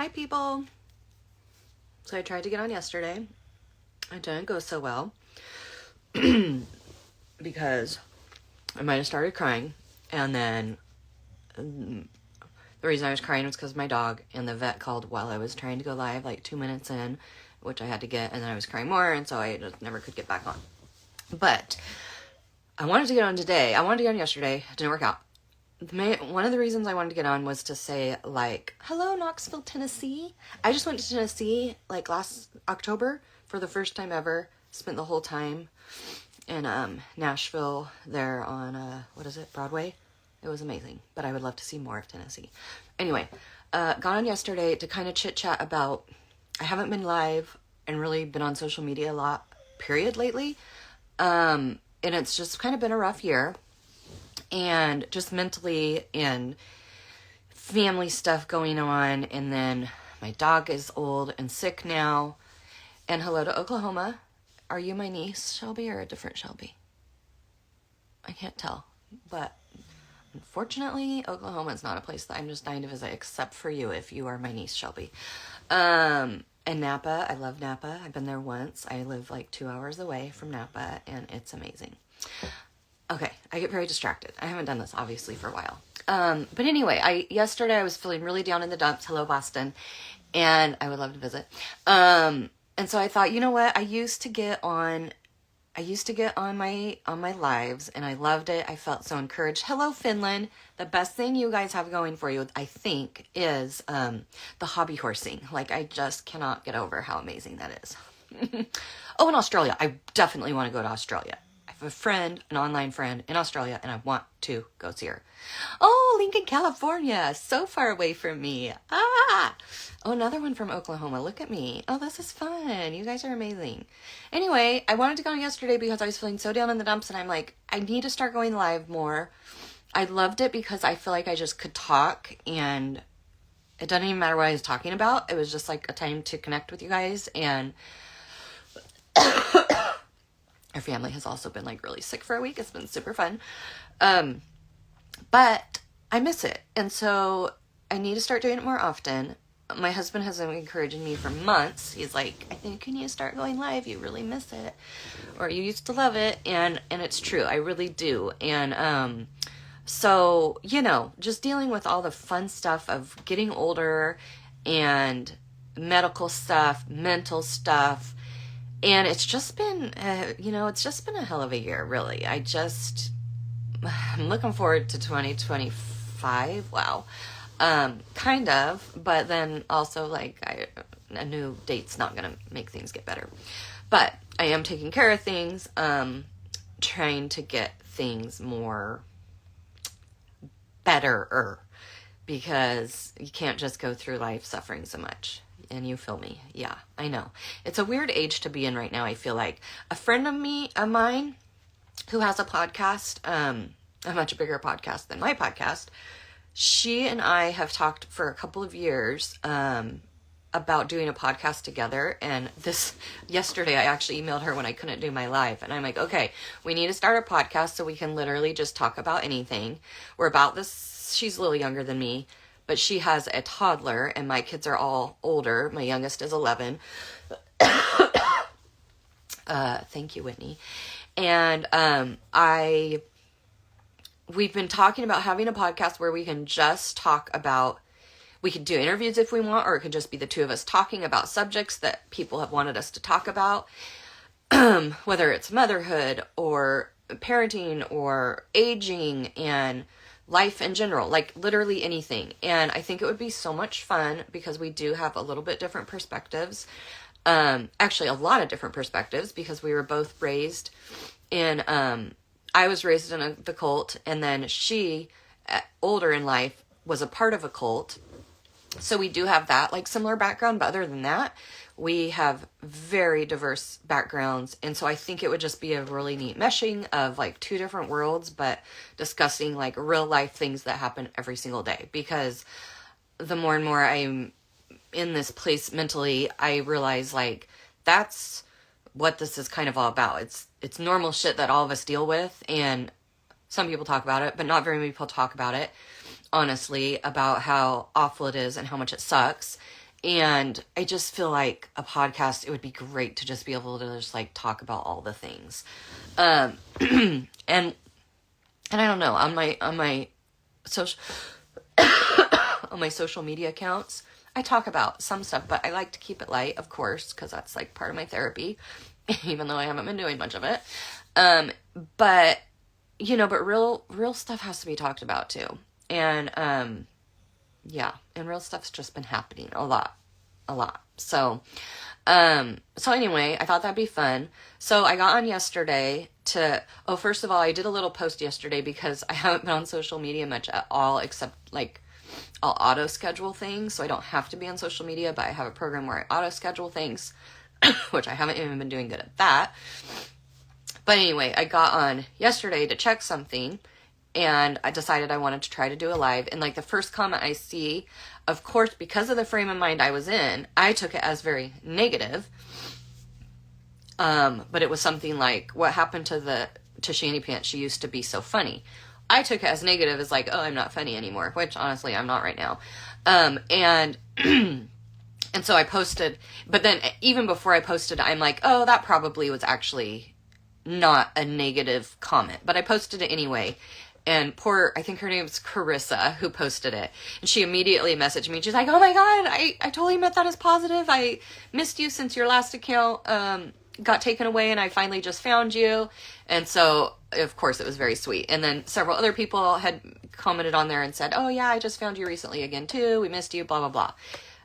Hi, people. So I tried to get on yesterday. It didn't go so well because I might have started crying, and then the reason I was crying was because of my dog, and the vet called while I was trying to go live, like 2 minutes in, which I had to get, and then I was crying more, and so I just never could get back on. But I wanted to get on today. I wanted to get on yesterday. It didn't work out. One of the reasons I wanted to get on was to say, like, hello, Knoxville, Tennessee. I just went to Tennessee, like, last October for the first time ever. Spent the whole time in Nashville there on, Broadway. It was amazing, but I would love to see more of Tennessee. Anyway, got on yesterday to kind of chit-chat about, I haven't been live and really been on social media a lot, period, lately. And it's just kind of been a rough year. And just mentally and family stuff going on. And then my dog is old and sick now. And hello to Oklahoma. Are you my niece, Shelby, or a different Shelby? I can't tell. But unfortunately, Oklahoma is not a place that I'm just dying to visit, except for you if you are my niece, Shelby. And Napa. I love Napa. I've been there once. I live like 2 hours away from Napa, and it's amazing. Okay, I get very distracted. I haven't done this, obviously, for a while. But anyway, yesterday I was feeling really down in the dumps. Hello, Boston. And I would love to visit. And so I thought, you know what? I used to get on my lives, and I loved it. I felt so encouraged. Hello, Finland. The best thing you guys have going for you, I think, is the hobby horsing. Like, I just cannot get over how amazing that is. Oh, and Australia. I definitely want to go to Australia. I have a friend, an online friend in Australia, and I want to go see her. Oh, Lincoln, California. So far away from me. Ah! Oh, another one from Oklahoma. Look at me. Oh, this is fun. You guys are amazing. Anyway, I wanted to go on yesterday because I was feeling so down in the dumps, and I'm like, I need to start going live more. I loved it because I feel like I just could talk, and it doesn't even matter what I was talking about. It was just like a time to connect with you guys, and our family has also been like really sick for a week. It's been super fun. But I miss it. And so I need to start doing it more often. My husband has been encouraging me for months. He's like, I think you need to start going live. You really miss it. Or you used to love it. And it's true. I really do. And, so, you know, just dealing with all the fun stuff of getting older and medical stuff, mental stuff. And it's just been, it's just been a hell of a year, really. I'm looking forward to 2025. Wow. Kind of, but then also like a new date's not going to make things get better. But I am taking care of things, trying to get things more better, because you can't just go through life suffering so much. And you feel me. Yeah, I know. It's a weird age to be in right now, I feel like. A friend of mine who has a podcast, a much bigger podcast than my podcast, she and I have talked for a couple of years about doing a podcast together. And yesterday I actually emailed her when I couldn't do my live. And I'm like, okay, we need to start a podcast so we can literally just talk about anything. We're about this, she's a little younger than me, but she has a toddler, and my kids are all older. My youngest is 11. Thank you, Whitney. And we've been talking about having a podcast where we can just talk about, we could do interviews if we want, or it could just be the two of us talking about subjects that people have wanted us to talk about, whether it's motherhood or parenting or aging and life in general, like literally anything. And I think it would be so much fun because we do have a little bit different perspectives. Actually a lot of different perspectives, because we were both raised in, I was raised in the cult, and then she, older in life, was a part of a cult. So we do have that like similar background, but other than that, we have very diverse backgrounds. And so I think it would just be a really neat meshing of like two different worlds, but discussing like real life things that happen every single day. Because the more and more I'm in this place mentally, I realize like that's what this is kind of all about. It's normal shit that all of us deal with. And some people talk about it, but not very many people talk about it, honestly, about how awful it is and how much it sucks. And I just feel like a podcast, it would be great to just be able to just like talk about all the things. And I don't know, on my social on my social media accounts, I talk about some stuff, but I like to keep it light, of course, because that's like part of my therapy, even though I haven't been doing much of it. But you know, but real stuff has to be talked about too. And yeah, and real stuff's just been happening a lot. So anyway, I thought that'd be fun. So I got on yesterday first of all, I did a little post yesterday because I haven't been on social media much at all, except like I'll auto schedule things. So I don't have to be on social media, but I have a program where I auto schedule things, which I haven't even been doing good at that. But anyway, I got on yesterday to check something, and I decided I wanted to try to do a live. And like the first comment I see, of course, because of the frame of mind I was in, I took it as very negative. But it was something like, what happened to Shandy Pants? She used to be so funny. I took it as negative, as like, oh, I'm not funny anymore, which honestly I'm not right now. And so I posted, but then even before I posted, I'm like, oh, that probably was actually not a negative comment, but I posted it anyway. And I think her name's Carissa, who posted it. And she immediately messaged me. She's like, oh my God, I totally meant that as positive. I missed you since your last account got taken away, and I finally just found you. And so, of course, it was very sweet. And then several other people had commented on there and said, oh yeah, I just found you recently again too. We missed you, blah, blah, blah.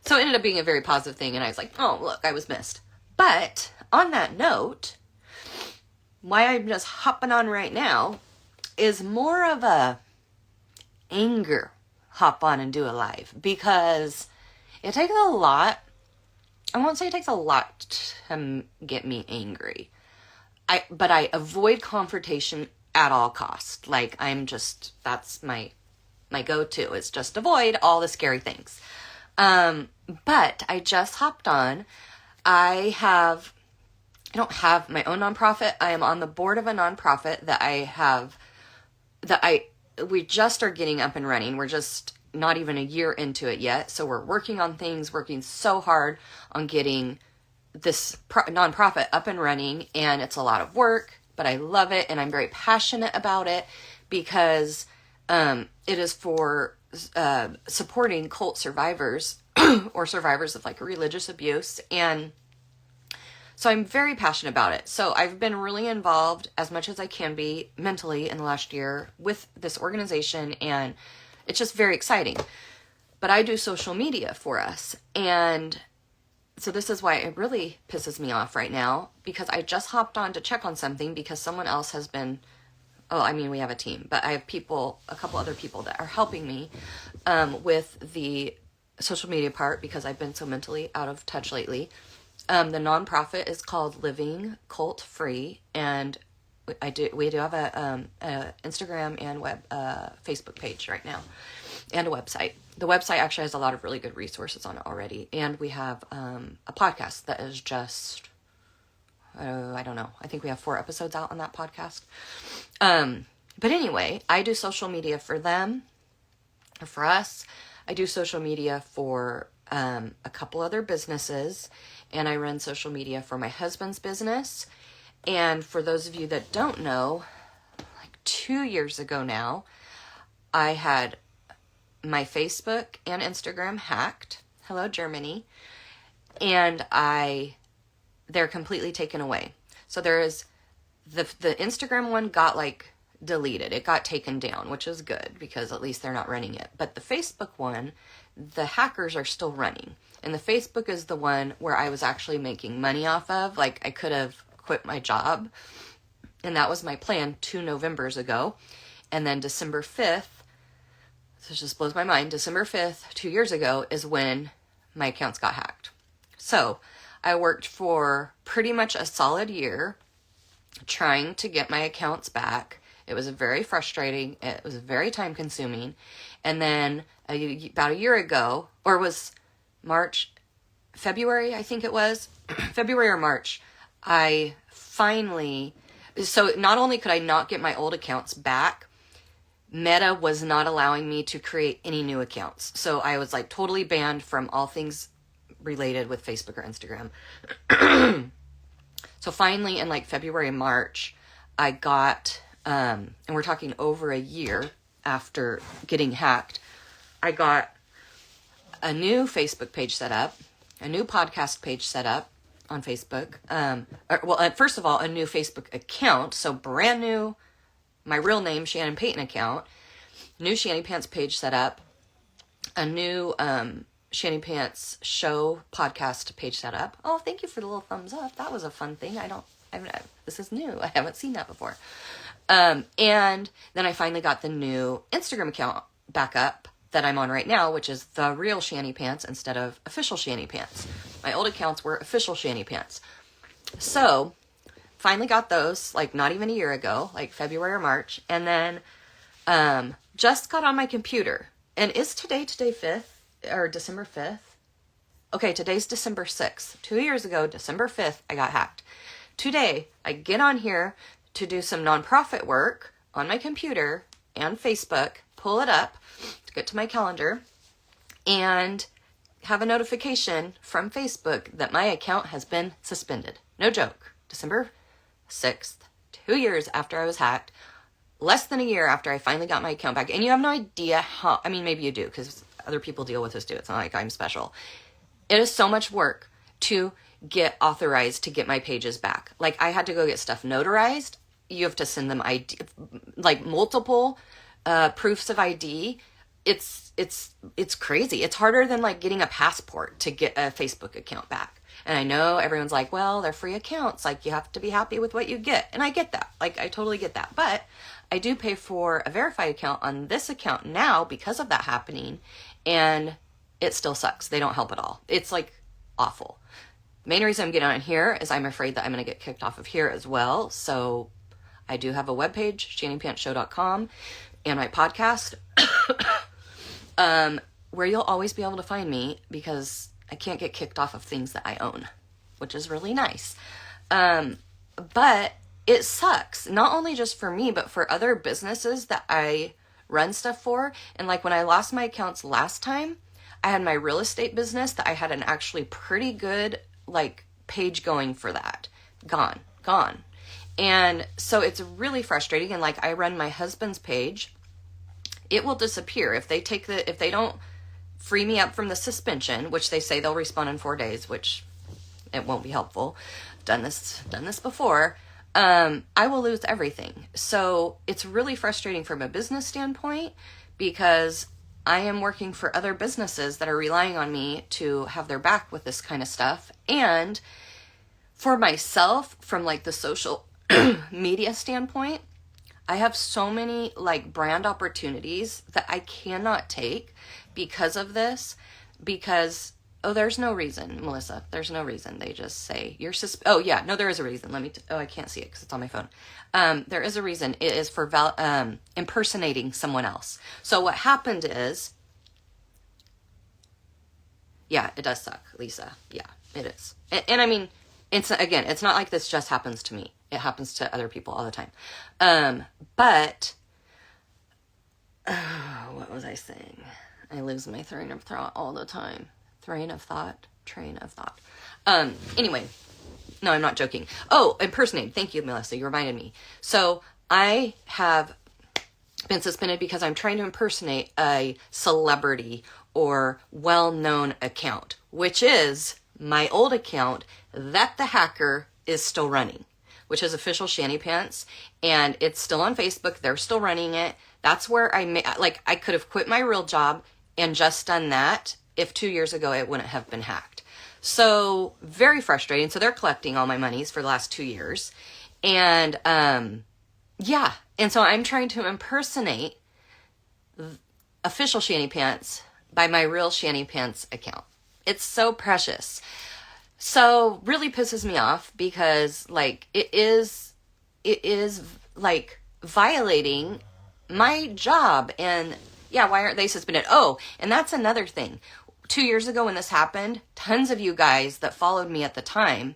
So it ended up being a very positive thing. And I was like, oh, look, I was missed. But on that note, why I'm just hopping on right now is more of a anger hop on and do a live, because it takes a lot. I won't say it takes a lot to get me angry. But I avoid confrontation at all costs. Like that's my go-to, is just avoid all the scary things. But I just hopped on. I don't have my own nonprofit. I am on the board of a nonprofit we just are getting up and running. We're just not even a year into it yet. So we're working on things, working so hard on getting this nonprofit up and running. And it's a lot of work, but I love it. And I'm very passionate about it because it is for supporting cult survivors or survivors of like religious abuse. And so I'm very passionate about it. So I've been really involved as much as I can be mentally in the last year with this organization, and it's just very exciting. But I do social media for us. And so this is why it really pisses me off right now, because I just hopped on to check on something because someone else has been, we have a team, but I have a couple other people that are helping me with the social media part because I've been so mentally out of touch lately. The nonprofit is called Living Cult Free, and we do have a Instagram and Facebook page right now, and a website. The website actually has a lot of really good resources on it already, and we have a podcast that is just I don't know. I think we have 4 episodes out on that podcast. But anyway, I do social media for them, or for us. I do social media for a couple other businesses. And I run social media for my husband's business. And for those of you that don't know, like 2 years ago now, I had my Facebook and Instagram hacked. Hello, Germany. And they're completely taken away. So there is the Instagram one got like deleted. It got taken down, which is good because at least they're not running it. But the Facebook one, the hackers are still running. And the Facebook is the one where I was actually making money off of. Like, I could have quit my job. And that was my plan 2 Novembers ago. And then December 5th, this just blows my mind, December 5th, 2 years ago, is when my accounts got hacked. So I worked for pretty much a solid year trying to get my accounts back. It was very frustrating. It was very time consuming. And then about a year ago, or it was February, I think it was, February or March, so not only could I not get my old accounts back, Meta was not allowing me to create any new accounts. So I was like totally banned from all things related with Facebook or Instagram. So finally in like February, March, I got, and we're talking over a year after getting hacked, I got a new Facebook page set up, a new podcast page set up on Facebook. First of all, a new Facebook account. So brand new, my real name, Shannon Payton account, new Shanny Pants page set up, a new, Shanny Pants show podcast page set up. Oh, thank you for the little thumbs up. That was a fun thing. This is new. I haven't seen that before. And then I finally got the new Instagram account back up that I'm on right now, which is the real Shanny Pants instead of official Shanny Pants. My old accounts were official Shanny Pants. So finally got those like not even a year ago, like February or March. And then, just got on my computer. And is today 5th or December 5th? Okay, today's December 6th. 2 years ago, December 5th, I got hacked. Today, I get on here to do some nonprofit work on my computer and Facebook, pull it up to get to my calendar, and have a notification from Facebook that my account has been suspended. No joke. December 6th, 2 years after I was hacked, less than a year after I finally got my account back. And you have no idea how, I mean, maybe you do because other people deal with this too. It's not like I'm special. It is so much work to get authorized to get my pages back. Like I had to go get stuff notarized. You have to send them ID, like multiple proofs of ID. It's crazy. It's harder than like getting a passport to get a Facebook account back. And I know everyone's like, well, they're free accounts. Like you have to be happy with what you get. And I get that. Like I totally get that. But I do pay for a verified account on this account now because of that happening. And it still sucks. They don't help at all. It's like awful. Main reason I'm getting on here is I'm afraid that I'm going to get kicked off of here as well. So I do have a webpage, shannypantshow.com, and my podcast, where you'll always be able to find me because I can't get kicked off of things that I own, which is really nice. But it sucks, not only just for me, but for other businesses that I run stuff for. And like when I lost my accounts last time, I had my real estate business that I had an actually pretty good like page going for that. Gone. And so it's really frustrating. And like I run my husband's page, it will disappear if they don't free me up from the suspension, which they say they'll respond in 4 days, which it won't be helpful. Done this before. I will lose everything. So it's really frustrating from a business standpoint because I am working for other businesses that are relying on me to have their back with this kind of stuff. And for myself, from like the social media standpoint, I have so many like brand opportunities that I cannot take because of this, because, oh, there's no reason, Melissa, there's no reason. They just say you're oh yeah, no, there is a reason. I can't see it because it's on my phone. There is a reason. It is for impersonating someone else. So what happened is, yeah, it does suck, Lisa. Yeah, it is. And I mean, it's not like this just happens to me. It happens to other people all the time. But what was I saying? I lose my train of thought all the time. Train of thought. Anyway, no, I'm not joking. Oh, impersonating. Thank you, Melissa. You reminded me. So I have been suspended because I'm trying to impersonate a celebrity or well-known account, which is my old account that the hacker is still running, which is official Shanny Pants, and it's still on Facebook. They're still running it. That's where I could have quit my real job and just done that if 2 years ago it wouldn't have been hacked. So very frustrating. So they're collecting all my monies for the last 2 years. And yeah. And so I'm trying to impersonate official Shanny Pants by my real Shanny Pants account. It's so precious. So really pisses me off because like it is like violating my job. And yeah, why aren't they suspended? Oh, and that's another thing. 2 years ago when this happened, tons of you guys that followed me at the time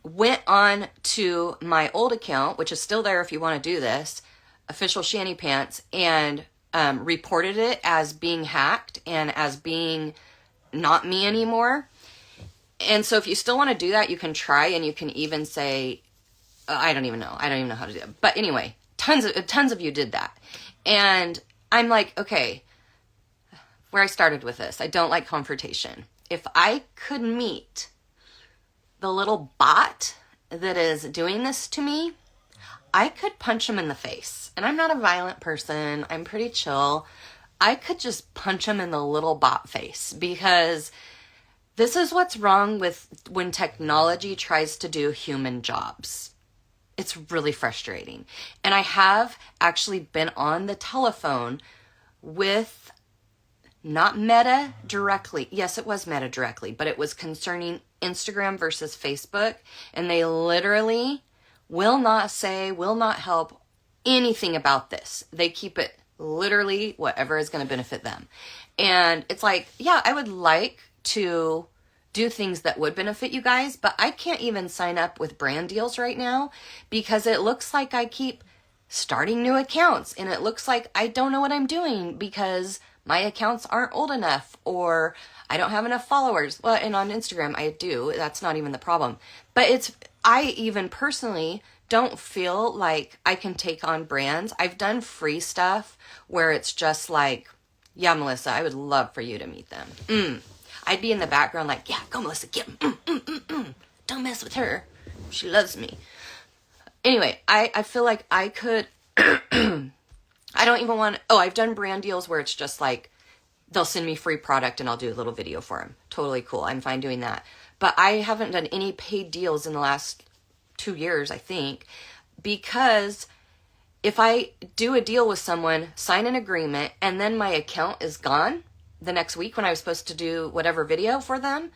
went on to my old account, which is still there if you want to do this, official Shanny Pants, and reported it as being hacked and as being not me anymore. And so if you still want to do that, you can try, and you can even say, I don't even know how to do it. But anyway, tons of you did that. And I'm like, okay, where I started with this, I don't like confrontation. If I could meet the little bot that is doing this to me, I could punch him in the face. And I'm not a violent person. I'm pretty chill. I could just punch him in the little bot face, because this is what's wrong with when technology tries to do human jobs. It's really frustrating. And I have actually been on the telephone with, not Meta directly. Yes, it was Meta directly, but it was concerning Instagram versus Facebook. And they literally will not help anything about this. They keep it literally whatever is going to benefit them. And it's like, yeah, I would like to do things that would benefit you guys, but I can't even sign up with brand deals right now because it looks like I keep starting new accounts, and it looks like I don't know what I'm doing because my accounts aren't old enough, or I don't have enough followers. Well, and on Instagram I do. That's not even the problem. But I even personally don't feel like I can take on brands. I've done free stuff where it's just like, yeah, Melissa, I would love for you to meet them. I'd be in the background like, yeah, go Melissa, get him. Don't mess with her. She loves me. Anyway, I feel like I could, I don't even want, I've done brand deals where it's just like, they'll send me free product and I'll do a little video for them. Totally cool. I'm fine doing that. But I haven't done any paid deals in the last 2 years, I think, because if I do a deal with someone, sign an agreement, and then my account is gone the next week when I was supposed to do whatever video for them,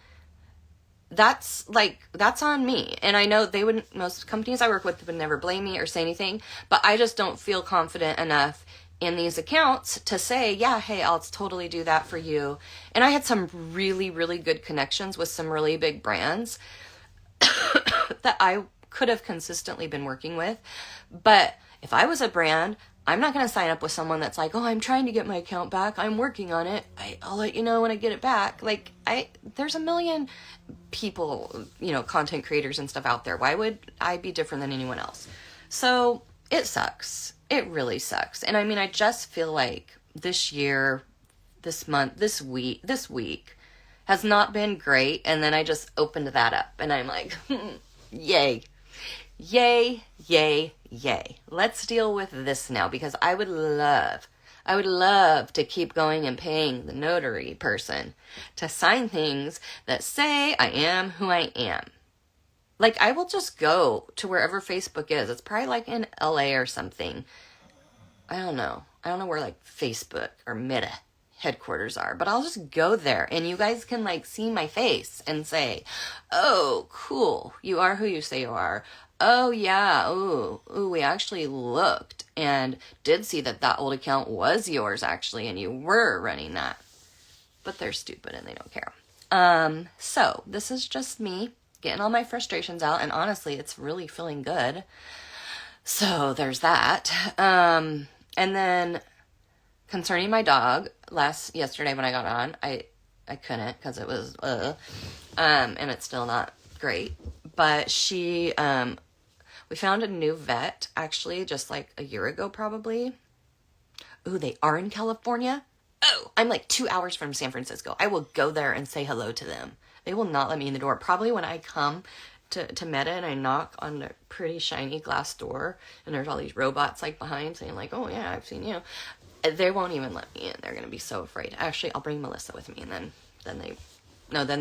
that's on me. And I know most companies I work with would never blame me or say anything, but I just don't feel confident enough in these accounts to say, yeah, hey, I'll totally do that for you. And I had some really, really good connections with some really big brands that I could have consistently been working with. But if I was a brand, I'm not going to sign up with someone that's like, I'm trying to get my account back. I'm working on it. I'll let you know when I get it back. Like, there's a million people, content creators and stuff out there. Why would I be different than anyone else? So it sucks. It really sucks. And I mean, I just feel like this year, this month, this week has not been great. And then I just opened that up and I'm like, yay. Yay, yay, yay. Let's deal with this now, because I would love to keep going and paying the notary person to sign things that say I am who I am. Like, I will just go to wherever Facebook is. It's probably like in LA or something. I don't know where like Facebook or Meta headquarters are, but I'll just go there and you guys can like see my face and say, oh, cool. You are who you say you are. Oh yeah, ooh, we actually looked and did see that old account was yours actually, and you were running that. But they're stupid and they don't care. So this is just me getting all my frustrations out, and honestly, it's really feeling good. So there's that. And then concerning my dog, yesterday when I got on, I couldn't because it was, and it's still not great, but we found a new vet, actually, just like a year ago, probably. Ooh, they are in California? Oh, I'm like 2 hours from San Francisco. I will go there and say hello to them. They will not let me in the door. Probably when I come to Meta and I knock on a pretty shiny glass door and there's all these robots like behind saying like, oh yeah, I've seen you. They won't even let me in. They're going to be so afraid. Actually, I'll bring Melissa with me, and then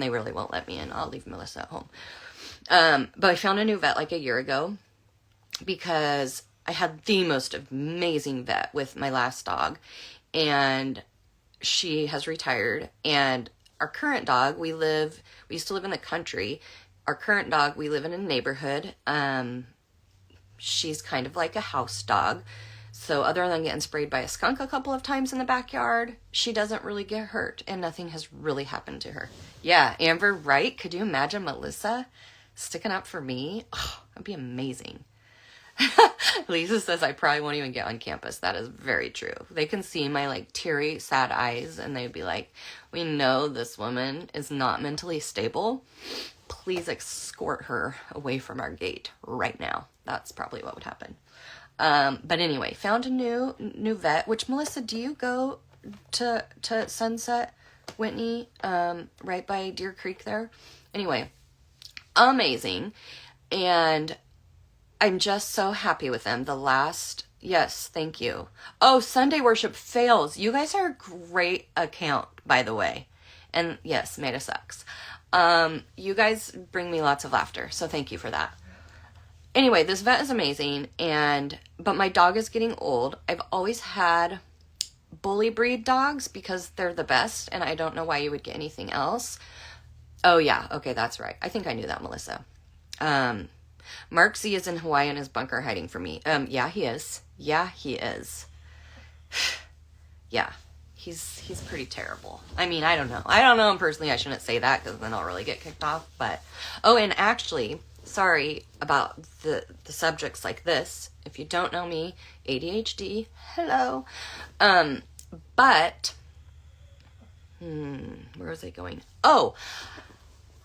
they really won't let me in. I'll leave Melissa at home. But I found a new vet like a year ago, because I had the most amazing vet with my last dog, and she has retired. And our current dog, we used to live in the country. Our current dog, we live in a neighborhood. She's kind of like a house dog. So other than getting sprayed by a skunk a couple of times in the backyard, she doesn't really get hurt, and nothing has really happened to her. Yeah, Amber, right? Could you imagine Melissa sticking up for me? Oh, that'd be amazing. Lisa says I probably won't even get on campus. That is very true. They can see my like teary, sad eyes and they'd be like, we know this woman is not mentally stable. Please escort her away from our gate right now. That's probably what would happen. But anyway, found a new vet, which Melissa, do you go to Sunset, Whitney, right by Deer Creek there? Anyway, amazing. And I'm just so happy with them. Yes, thank you. Oh, Sunday worship fails. You guys are a great account, by the way. And yes, Meta sucks. You guys bring me lots of laughter, so thank you for that. Anyway, this vet is amazing, but my dog is getting old. I've always had bully breed dogs because they're the best, and I don't know why you would get anything else. Oh yeah, okay, that's right. I think I knew that, Melissa. Mark Z is in Hawaii and is bunker hiding for me. Yeah, he is. Yeah, he is. Yeah, he's pretty terrible. I mean, I don't know him personally. I shouldn't say that because then I'll really get kicked off. But, oh, and actually, sorry about the subjects like this. If you don't know me, ADHD, hello. But, where was I going? Oh,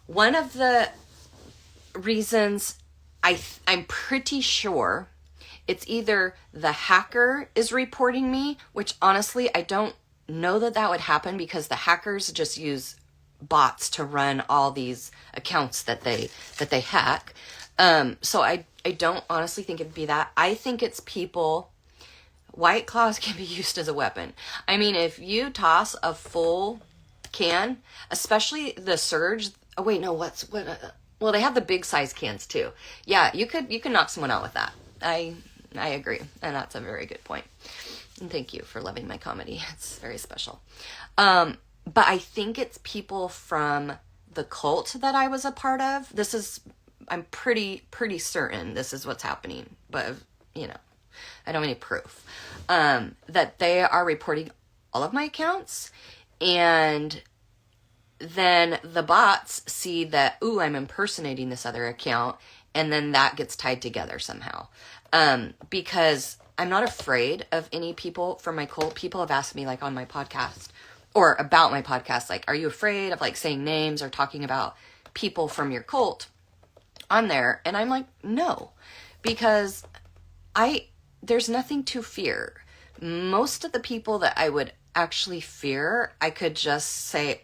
one of the reasons I'm pretty sure it's either the hacker is reporting me, which honestly, I don't know that would happen because the hackers just use bots to run all these accounts that they hack. So I don't honestly think it'd be that. I think it's people. White Claws can be used as a weapon. I mean, if you toss a full can, especially the Surge. Oh wait, no, well, they have the big size cans too. Yeah, you could knock someone out with that. I agree, and that's a very good point. And thank you for loving my comedy. It's very special. But I think it's people from the cult that I was a part of. I'm pretty certain this is what's happening, but you know, I don't have any proof. That they are reporting all of my accounts, and then the bots see that, ooh, I'm impersonating this other account, and then that gets tied together somehow. Because I'm not afraid of any people from my cult. People have asked me, like, on my podcast, or about my podcast, like, are you afraid of, like, saying names or talking about people from your cult on there? And I'm like, no, because there's nothing to fear. Most of the people that I would actually fear, I could just say,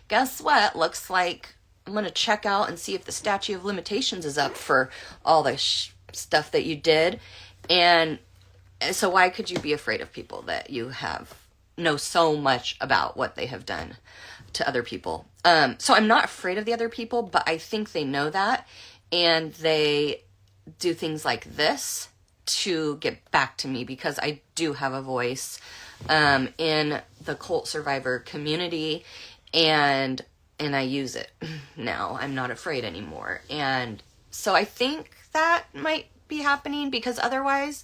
guess what? Looks like I'm going to check out and see if the statute of limitations is up for all the stuff that you did. And so why could you be afraid of people that you know so much about what they have done to other people? So I'm not afraid of the other people, but I think they know that, and they do things like this to get back to me because I do have a voice in the cult survivor community, and I use it now. I'm not afraid anymore. And so I think that might be happening because otherwise,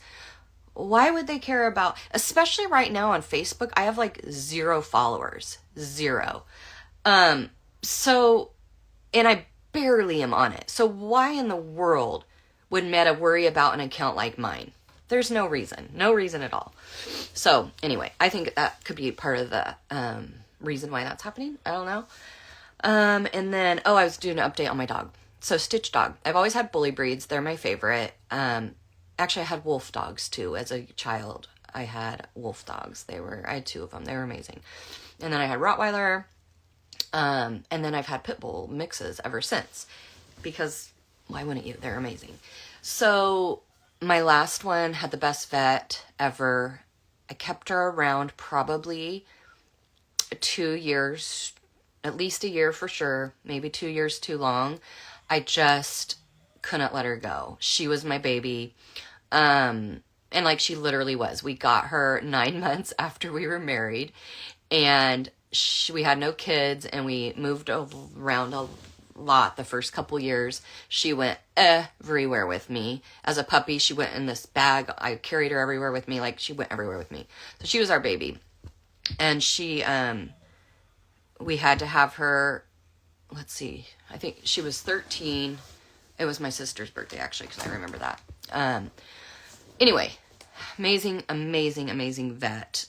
why would they care about, especially right now on Facebook, I have like 0 followers, 0. So, and I barely am on it. So why in the world would Meta worry about an account like mine? There's no reason at all. So anyway, I think that could be part of the reason why that's happening. I don't know. And then, I was doing an update on my dog. So Stitch Dog. I've always had bully breeds. They're my favorite. Actually, I had wolf dogs too. As a child, I had wolf dogs. I had 2 of them. They were amazing. And then I had Rottweiler. And then I've had pit bull mixes ever since. Because why wouldn't you? They're amazing. So my last one had the best vet ever. I kept her around probably 2 years, at least a year for sure, maybe 2 years too long. I just couldn't let her go. She was my baby. And like she literally was. We got her 9 months after we were married, and we had no kids, and we moved around a lot the first couple years. She went everywhere with me. As a puppy, she went in this bag. I carried her everywhere with me. Like, she went everywhere with me. So she was our baby. And she, we had to have her, let's see, I think she was 13. It was my sister's birthday, actually, because I remember that. Anyway, amazing vet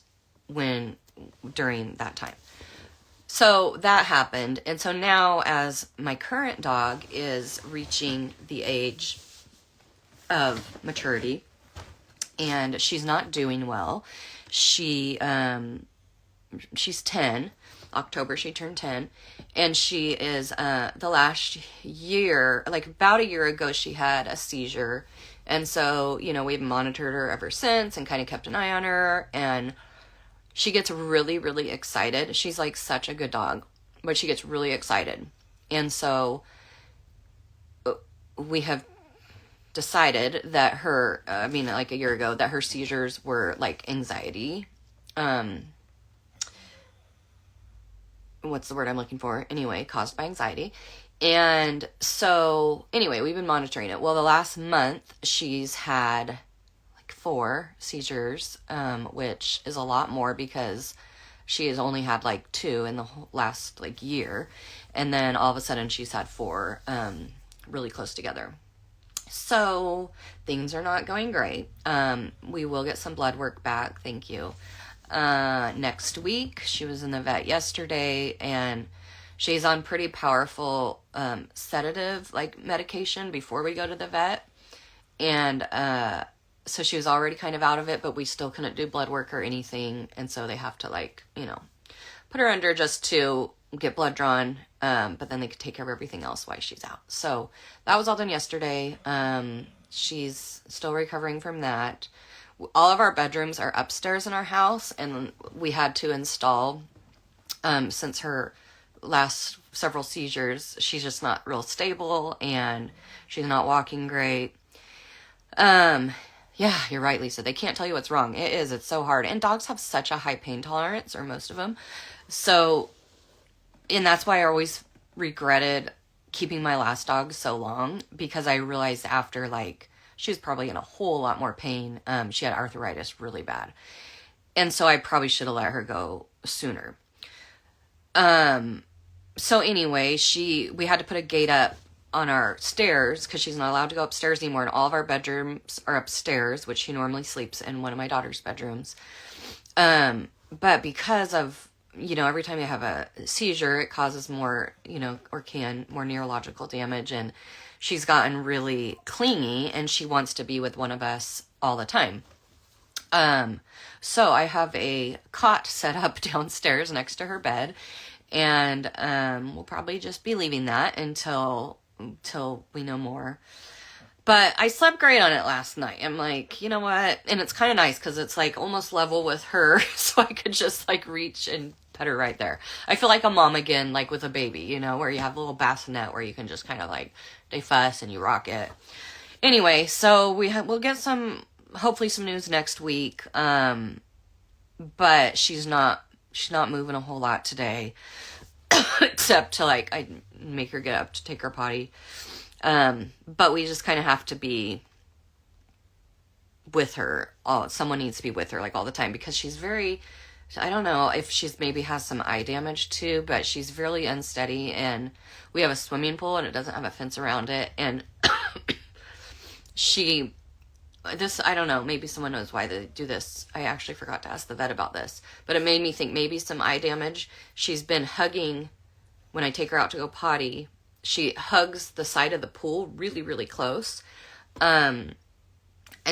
during that time. So that happened. And so now, as my current dog is reaching the age of maturity and she's not doing well, she's 10. October she turned 10, and she is the last year, like about a year ago, she had a seizure. And so, we've monitored her ever since and kind of kept an eye on her, and she gets really excited. She's like such a good dog, but she gets really excited. And so we have decided that like a year ago, that her seizures were like anxiety. What's the word I'm looking for? Anyway, caused by anxiety. And so, anyway, we've been monitoring it. Well, the last month, she's had like 4 seizures, which is a lot more because she has only had like 2 in the last like year. And then all of a sudden, she's had 4 really close together. So, things are not going great. We will get some blood work back. Thank you. Next week. She was in the vet yesterday, and she's on pretty powerful sedative like medication before we go to the vet. And so she was already kind of out of it, but we still couldn't do blood work or anything. And so they have to put her under just to get blood drawn. But then they could take care of everything else while she's out. So that was all done yesterday. She's still recovering from that. All of our bedrooms are upstairs in our house, and we had to install, since her last several seizures, she's just not real stable, and she's not walking great. Yeah, you're right, Lisa. They can't tell you what's wrong. It is. It's so hard. And dogs have such a high pain tolerance, or most of them. So, and that's why I always regretted keeping my last dog so long, because I realized after, she was probably in a whole lot more pain. She had arthritis really bad. And so I probably should have let her go sooner. So anyway, we had to put a gate up on our stairs because she's not allowed to go upstairs anymore. And all of our bedrooms are upstairs, which she normally sleeps in one of my daughter's bedrooms. But because of, every time you have a seizure, it causes more, more neurological damage. And she's gotten really clingy, and she wants to be with one of us all the time. So I have a cot set up downstairs next to her bed, and we'll probably just be leaving that until we know more. But I slept great on it last night. I'm like, you know what? And it's kind of nice because it's like almost level with her, so I could just reach and pet her right there. I feel like a mom again, like with a baby, where you have a little bassinet where you can just kind of they fuss and you rock it. Anyway, so we'll get hopefully some news next week. But she's not moving a whole lot today, except to I make her get up to take her potty. But we just kind of have to be with her. Someone needs to be with her all the time, because she's very, I don't know if she's maybe has some eye damage too, but she's really unsteady, and we have a swimming pool and it doesn't have a fence around it. And I don't know, maybe someone knows why they do this. I actually forgot to ask the vet about this, but it made me think maybe some eye damage. She's been hugging when I take her out to go potty. She hugs the side of the pool really close. And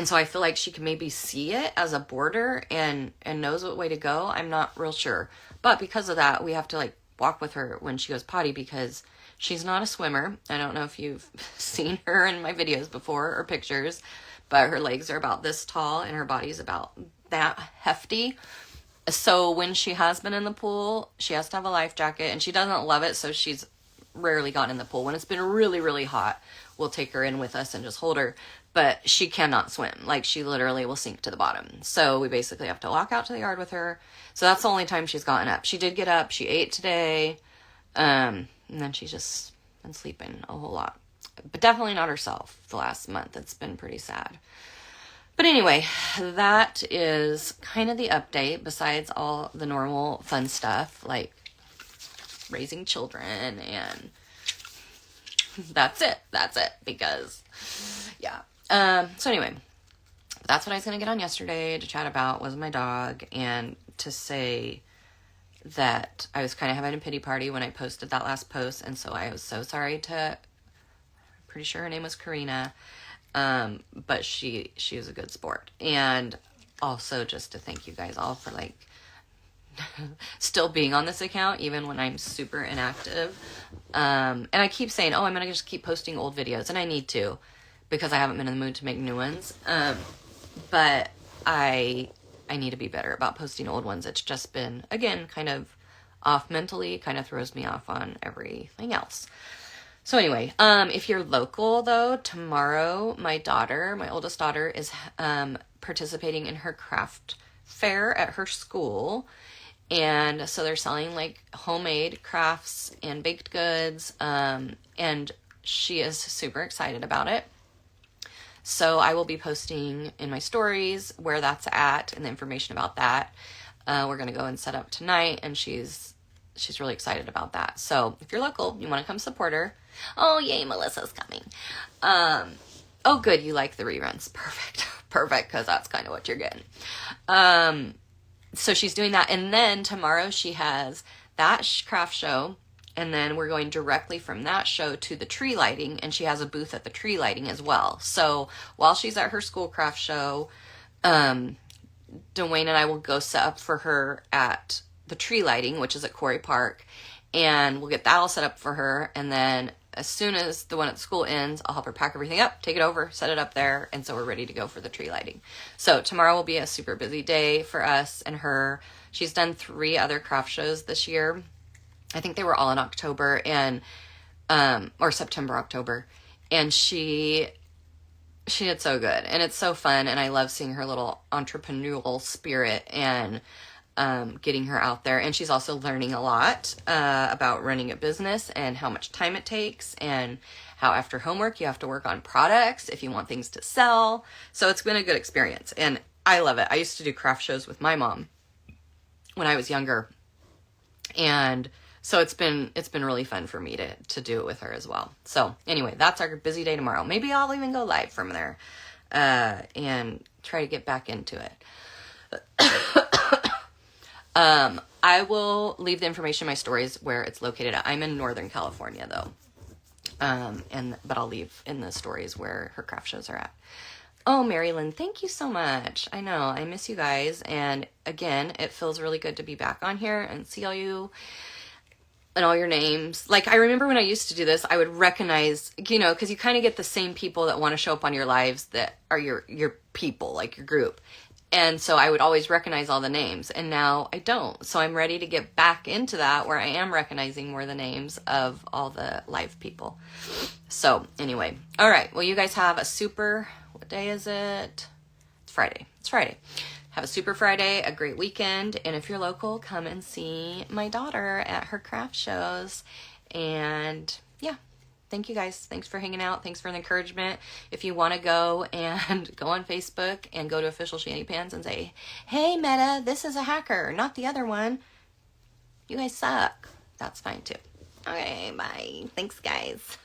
so I feel like she can maybe see it as a border and knows what way to go. I'm not real sure. But because of that, we have to walk with her when she goes potty, because she's not a swimmer. I don't know if you've seen her in my videos before or pictures, but her legs are about this tall and her body's about that hefty. So when she has been in the pool, she has to have a life jacket, and she doesn't love it, so she's rarely gotten in the pool. When it's been really hot, we'll take her in with us and just hold her, but she cannot swim. She literally will sink to the bottom. So we basically have to walk out to the yard with her. So that's the only time she's gotten up. She did get up. She ate today. And then she's just been sleeping a whole lot, but definitely not herself the last month. It's been pretty sad. But anyway, that is kind of the update, besides all the normal fun stuff like raising children, and that's it, because yeah. So anyway, that's what I was going to get on yesterday to chat about, was my dog, and to say that I was kind of having a pity party when I posted that last post, and so I was so sorry to, pretty sure her name was Karina, but she was a good sport. And also just to thank you guys all for like still being on this account even when I'm super inactive. And I keep saying, oh, I'm gonna just keep posting old videos, and I need to, because I haven't been in the mood to make new ones. But I need to be better about posting old ones. It's just been, again, kind of off mentally, kind of throws me off on everything else. So anyway, if you're local though, tomorrow my oldest daughter, is participating in her craft fair at her school. And so they're selling like homemade crafts and baked goods. And she is super excited about it. So I will be posting in my stories where that's at and the information about that. We're going to go and set up tonight, and she's really excited about that. So if you're local, you want to come support her. Oh, yay, Melissa's coming. Oh, good, you like the reruns. Perfect, because that's kind of what you're getting. So she's doing that, and then tomorrow she has that craft show, and then we're going directly from that show to the tree lighting, and she has a booth at the tree lighting as well. So while she's at her school craft show, Dwayne and I will go set up for her at the tree lighting, which is at Quarry Park, and we'll get that all set up for her. And then as soon as the one at the school ends, I'll help her pack everything up, take it over, set it up there, and so we're ready to go for the tree lighting. So tomorrow will be a super busy day for us and her. She's done 3 other craft shows this year. I think they were all in October and or September, October, and she did so good, and it's so fun, and I love seeing her little entrepreneurial spirit and getting her out there. And she's also learning a lot about running a business and how much time it takes, and how after homework you have to work on products if you want things to sell. So it's been a good experience, and I love it. I used to do craft shows with my mom when I was younger, and so it's been really fun for me to do it with her as well. So anyway, that's our busy day tomorrow. Maybe I'll even go live from there and try to get back into it. I will leave the information in my stories where it's located at. I'm in Northern California though. But I'll leave in the stories where her craft shows are at. Oh, Marilyn, thank you so much. I know, I miss you guys. And again, it feels really good to be back on here and see all you and all your names. Like, I remember when I used to do this, I would recognize, because you kind of get the same people that want to show up on your lives that are your people, like your group. And so I would always recognize all the names, and now I don't. So I'm ready to get back into that where I am recognizing more the names of all the live people. So anyway, all right. Well, you guys have a super, what day is it? It's Friday. Have a super Friday, a great weekend. And if you're local, come and see my daughter at her craft shows. And yeah. Thank you guys. Thanks for hanging out. Thanks for the encouragement. If you want to go and go on Facebook and go to Official Shanty Pants and say, hey, Meta, this is a hacker, not the other one. You guys suck. That's fine too. Okay, bye. Thanks, guys.